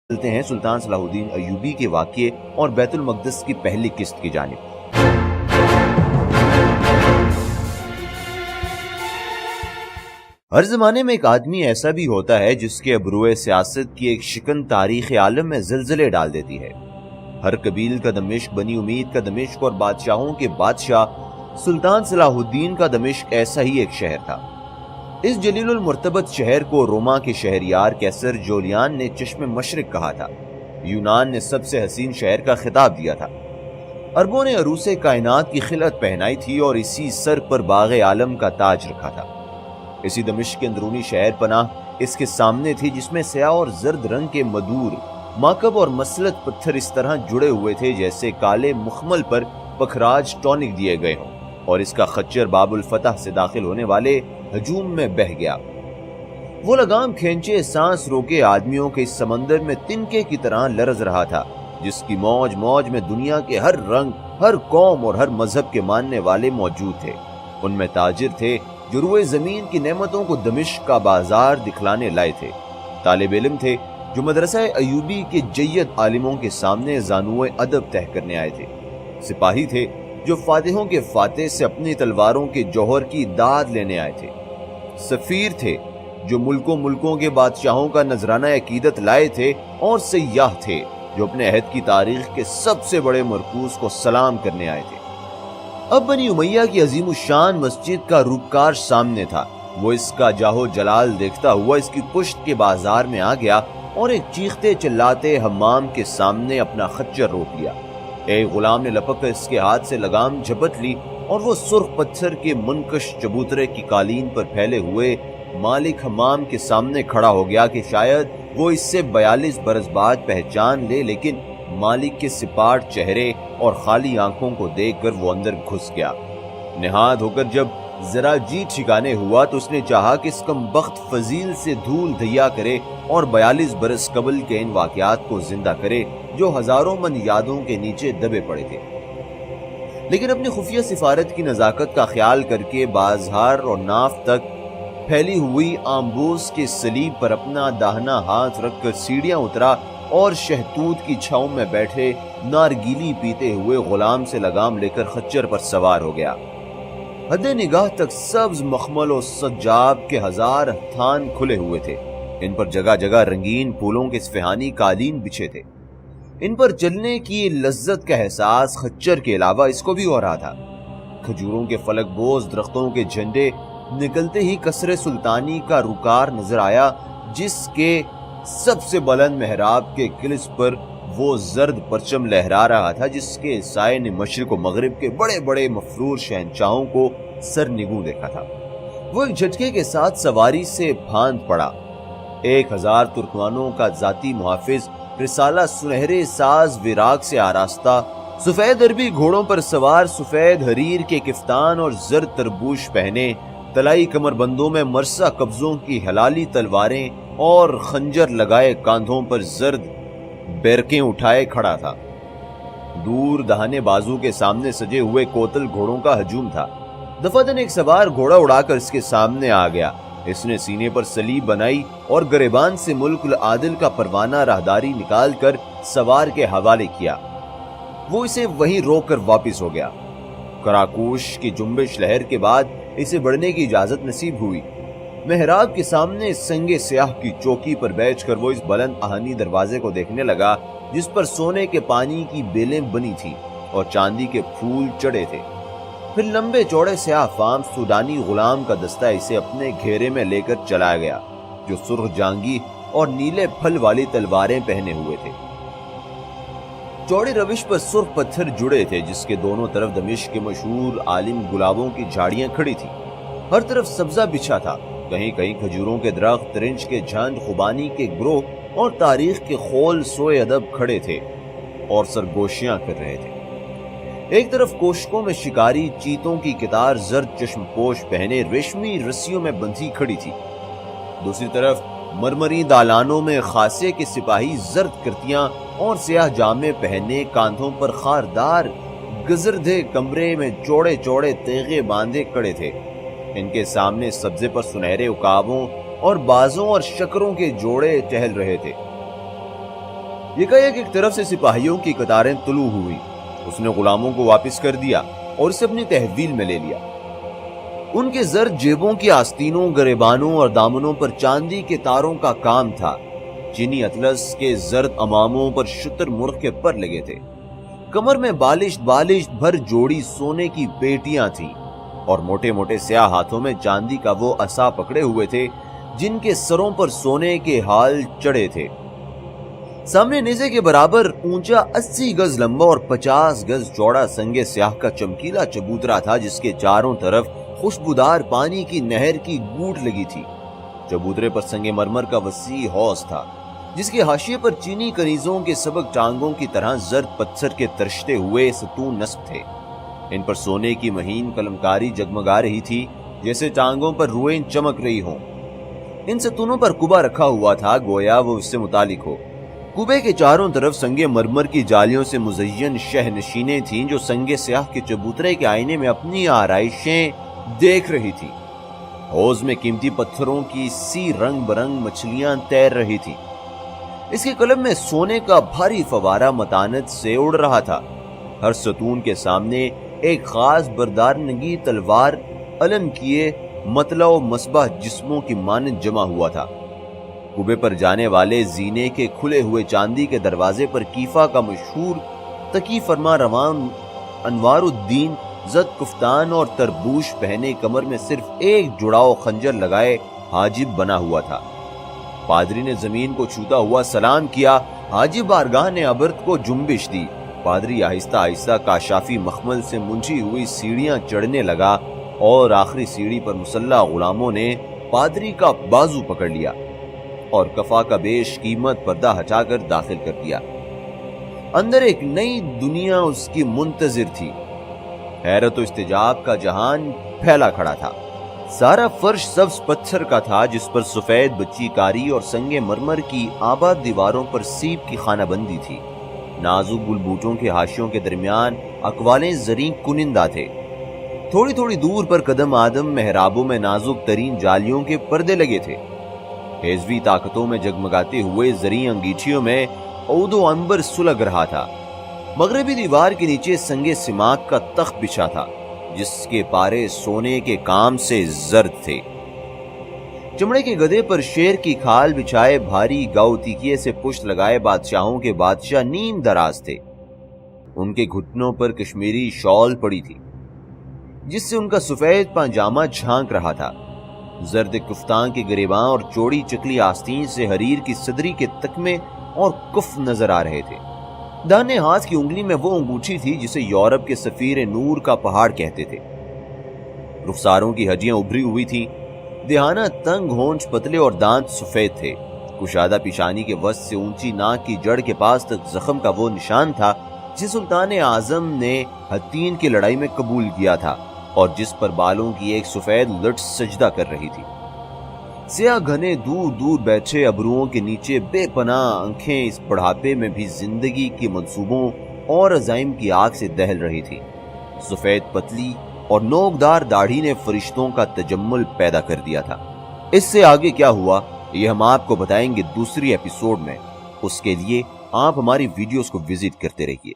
چلتے ہیں سلطان صلاح الدین ایوبی کے واقعے اور بیت المقدس کی پہلی قسط کی جانب۔ ہر زمانے میں ایک آدمی ایسا بھی ہوتا ہے جس کے ابروئے سیاست کی ایک شکن تاریخ عالم میں زلزلے ڈال دیتی ہے۔ ہر قبیل کا دمشق، بنی امید کا دمشق اور بادشاہوں کے بادشاہ سلطان صلاح الدین کا دمشق ایسا ہی ایک شہر تھا۔ اس جلیل المرتبت شہر کو روما کے شہریار کیسر جولیان نے چشم مشرق کہا تھا۔ یونان نے سب سے حسین شہر کا خطاب دیا تھا۔ عربوں نے عروس کائنات کی خلعت پہنائی تھی اور اسی سر پر باغ عالم کا تاج رکھا تھا۔ اسی دمشق کے اندرونی شہر پناہ اس کے سامنے تھی، جس میں سیاہ اور زرد رنگ کے مدور، ماکب اور مسلط پتھر اس طرح جڑے ہوئے تھے جیسے کالے مخمل پر پکھراج ٹونک دیے گئے ہوں، اور اس کا خچر باب الفتح سے داخل ہونے والے ہجوم میں بہہ گیا۔ وہ لگام کھینچے سانس روکے آدمیوں کے اس سمندر میں تنکے کی طرح لرز رہا تھا، جس کی موج موج میں دنیا کے ہر رنگ، ہر قوم اور ہر مذہب کے ماننے والے موجود تھے۔ ان میں تاجر تھے جو روئے زمین کی نعمتوں کو دمشق کا بازار دکھلانے لائے تھے، طالب علم تھے جو مدرسہ ایوبی کے جید عالموں کے سامنے زانوئے ادب طے کرنے آئے تھے، سپاہی تھے جو فاتحوں کے فاتح سے اپنی تلواروں کے جوہر کی داد لینے آئے تھے، سفیر تھے جو ملکوں کے بادشاہوں کا نذرانہ عقیدت لائے تھے، اور سیاح تھے جو اپنے عہد کی تاریخ کے سب سے بڑے مرکوز کو سلام کرنے آئے تھے۔ اب بنی امیہ کی عظیم الشان مسجد کا روپکار سامنے تھا۔ وہ اس کا جاہو جلال دیکھتا ہوا اس کی پشت کے بازار میں آ گیا اور ایک چیختے چلاتے حمام کے سامنے اپنا خچر روک لیا۔ ایک غلام نے لپک کر اس کے ہاتھ سے لگام جھپٹ لی اور وہ سرخ پتھر کے منکش چبوترے کی قالین پر پھیلے ہوئے مالک حمام کے سامنے کھڑا ہو گیا کہ شاید وہ اس سے 42 برس بعد پہچان لے، لیکن مالک کے سپاٹ چہرے اور خالی آنکھوں کو دیکھ کر وہ اندر گھس گیا۔ نہاد ہو کر جب ذرا جی ٹھکانے ہوا تو اس نے چاہا کہ اس کم بخت فضیل سے دھول دھیا کرے اور 42 برس قبل کے ان واقعات کو زندہ کرے جو ہزاروں من یادوں کے نیچے دبے پڑے تھے، لیکن اپنی خفیہ سفارت کی نزاکت کا خیال کر کے بازار اور ناف تک پھیلی ہوئی آمبوس کے صلیب پر اپنا داہنا ہاتھ رکھ کر سیڑھیاں اترا اور شہتوت کی چھاؤں میں بیٹھے نارگیلی پیتے ہوئے غلام سے لگام لے کر خچر پر سوار ہو گیا۔ حد نگاہ تک سبز مخمل و سجاب کے ہزار تھان کھلے ہوئے تھے، ان پر جگہ جگہ رنگین پھولوں کے اسفہانی قالین بچھے تھے۔ ان پر چلنے کی لذت کا احساس خچر کے علاوہ اس کو بھی ہو رہا تھا۔ کھجوروں کے فلک بوز درختوں کے جھنڈے نکلتے ہی قصر سلطانی کا رکار نظر آیا، جس کے سب سے بلند محراب کے کلس پر وہ زرد پرچم لہرا رہا تھا، جس کے سائے نے مشرق و مغرب کے بڑے بڑے مفرور شہنشاہوں کو سر نگوں دیکھا تھا۔ وہ ایک جھٹکے کے ساتھ سواری سے پھاند پڑا۔ 1000 ترکمانوں کا ذاتی محافظ رسالہ سنہرے ساز وراق سے آراستہ، سفید عربی گھوڑوں پر سوار، سفید حریر کے کفتان اور زرد تربوش پہنے، تلائی کمر بندوں میں مرصع قبضوں کی حلالی تلواریں اور خنجر لگائے کاندھوں پر زرد بیرکیں اٹھائے کھڑا تھا۔ دور دہانے بازو کے سامنے سجے ہوئے کوتل گھوڑوں کا ہجوم تھا۔ دفعتاً ایک سوار گھوڑا اڑا کر اس کے سامنے آ گیا۔ اس نے سینے پر صلیب بنائی اور گریبان سے ملک العادل کا پروانہ راہداری نکال کر سوار کے حوالے کیا۔ وہ اسے وہیں روک کر واپس ہو گیا۔ کراکوش کی جنبش لہر کے بعد اسے بڑھنے کی اجازت نصیب ہوئی۔ محراب کے سامنے سنگ سیاہ کی چوکی پر بیٹھ کر وہ اس بلند آہنی دروازے کو دیکھنے لگا، جس پر سونے کے پانی کی بیلیں بنی تھی اور چاندی کے پھول چڑھے تھے۔ پھر لمبے چوڑے سیاہ فام سودانی غلام کا دستہ اسے اپنے گھیرے میں لے کر چلا گیا، جو سرخ جانگی اور نیلے پھل والی تلواریں پہنے ہوئے تھے۔ چوڑی روش پر سرخ پتھر جڑے تھے، جس کے دونوں طرف دمشق کے مشہور عالم گلابوں کی جھاڑیاں کھڑی تھی۔ ہر طرف سبزہ بچھا تھا، کہیں کہیں کھجوروں کے درخت، ترنج کے جھنڈ، خوبانی کے گروہ اور تاریخ کے خول سوئے ادب کھڑے تھے اور سرگوشیاں کر رہے تھے۔ ایک طرف کوشکوں میں شکاری چیتوں کی قطار زرد چشم پوش پہنے ریشمی رسیوں میں بندھی کھڑی تھی۔ دوسری طرف مرمری دالانوں میں خاصے کے سپاہی زرد کرتیاں اور سیاہ جامے پہنے کاندھوں پر خاردار گزردے کمرے میں چوڑے چوڑے تیغے باندھے کھڑے تھے۔ ان کے سامنے سبزے پر سنہرے عقابوں اور بازوں اور شکروں کے جوڑے ٹہل رہے تھے۔ یکایک ایک طرف سے سپاہیوں کی قطاریں طلوع ہوئی. اس نے غلاموں کو واپس کر دیا اور اسے اپنی تحویل میں لے لیا. ان کے زرد جیبوں کی آستینوں، گریبانوں اور دامنوں پر چاندی کے تاروں کا کام تھا. چینی اطلس کے زرد اماموں پر شتر مرغ کے پر لگے تھے. کمر میں بالشت بھر جوڑی سونے کی پیٹیاں تھیں اور موٹے موٹے سیاہ ہاتھوں میں چاندی کا وہ عصا پکڑے ہوئے تھے جن کے سروں پر سونے کے ہال چڑھے تھے. سامنے نیزے کے برابر اونچا 80 گز لمبا اور 50 گز چوڑا سنگ سیاہ کا چمکیلا چبوترا تھا جس کے چاروں طرف خوشبودار پانی کی نہر کی گوٹ لگی تھی. چبوترے پر سنگ مرمر کا وسیع حوض تھا جس کے حاشیے پر چینی کنیزوں کے سبک ٹانگوں کی طرح زرد پتھر کے ترشتے ہوئے ستون نصب تھے. ان پر سونے کی مہین قلمکاری جگمگا رہی تھی جیسے ٹانگوں پر روئیں چمک رہی ہوں. ان ستونوں پر کبا رکھا ہوا تھا گویا وہ اس سے متعلق ہو. کبے کے چاروں طرف سنگ مرمر کی جالیوں سے مزین شہ نشینیں تھیں جو سنگ سیاہ کے چبوترے کے آئینے میں اپنی آرائشیں دیکھ رہی تھی. حوض میں قیمتی پتھروں کی سی رنگ برنگ مچھلیاں تیر رہی تھی. اس کے قلب میں سونے کا بھاری فوارہ متانت سے اڑ رہا تھا. ہر ستون کے سامنے ایک خاص بردار نگی تلوار علم کیے مطلع و مصباح جسموں کی مانند جمع ہوا تھا. کبے پر جانے والے زینے کے کھلے ہوئے چاندی کے دروازے پر کیفا کا مشہور تقی فرما روان انوار الدین زد کفتان اور تربوش پہنے کمر میں صرف ایک جڑاؤ خنجر لگائے حاجب بنا ہوا تھا. پادری نے زمین کو چھوتا ہوا سلام کیا. حاجب بارگاہ نے ابرد کو جنبش دی. پادری آہستہ آہستہ کاشافی مخمل سے منجھی ہوئی سیڑھیاں چڑھنے لگا اور آخری سیڑھی پر مسلح غلاموں نے پادری کا بازو پکڑ لیا اور کفا کا بیش قیمت پردہ ہٹا کر داخل کر دیا. اندر ایک نئی دنیا اس کی منتظر تھی. حیرت و استجاب کا جہان پھیلا کھڑا تھا. سارا فرش سبز پتھر کا تھا جس پر سفید بچی کاری اور سنگ مرمر کی آباد دیواروں پر سیب کی خانہ بندی تھی. نازک گل بوٹوں کے حاشیوں کے درمیان اقوالیں زریں کنندہ تھے. تھوڑی تھوڑی دور پر قدم آدم محرابوں میں نازک ترین جالیوں کے پردے لگے تھے. ہیزوی طاقتوں میں جگمگاتے ہوئے زریں انگیٹھیوں میں عود و عنبر سلگ رہا تھا. مغربی دیوار کے نیچے سنگ سماک کا تخت بچھا تھا جس کے پارے سونے کے کام سے زرد تھے. چمڑے کے گدے پر شیر کی کھال بچھائے بھاری گاؤ تیکیے سے پشت لگائے بادشاہوں کے بادشاہ نیم دراز تھے. ان کے گھٹنوں پر کشمیری شال پڑی تھی جس سے ان کا سفید پاجامہ جھانک رہا تھا. زرد کفتان کے گریباں اور چوڑی چکلی آستین سے حریر کی صدری کے تکمے اور کف نظر آ رہے تھے. دانے ہاتھ کی انگلی میں وہ انگوٹھی تھی جسے یورپ کے سفیر نور کا پہاڑ کہتے تھے. رخساروں کی ہڈیاں ابھری ہوئی تھیں. دہانہ تنگ ہونٹ پتلے اور دانت سفید تھے. کشادہ پیشانی کے وسط سے اونچی ناک کی جڑ کے پاس تک زخم کا وہ نشان تھا جسے سلطان اعظم نے حطین کی لڑائی میں قبول کیا تھا اور جس پر بالوں کی ایک سفید لٹ سجدہ کر رہی تھی. سیاہ گھنے دور دور بیٹھے ابروؤں کے نیچے بے پناہ آنکھیں اس بڑھاپے میں بھی زندگی کے منصوبوں اور عزائم کی آگ سے دہل رہی تھی. سفید پتلی اور نوکدار داڑھی نے فرشتوں کا تجمل پیدا کر دیا تھا. اس سے آگے کیا ہوا یہ ہم آپ کو بتائیں گے دوسری ایپیسوڈ میں. اس کے لیے آپ ہماری ویڈیوز کو وزٹ کرتے رہیے.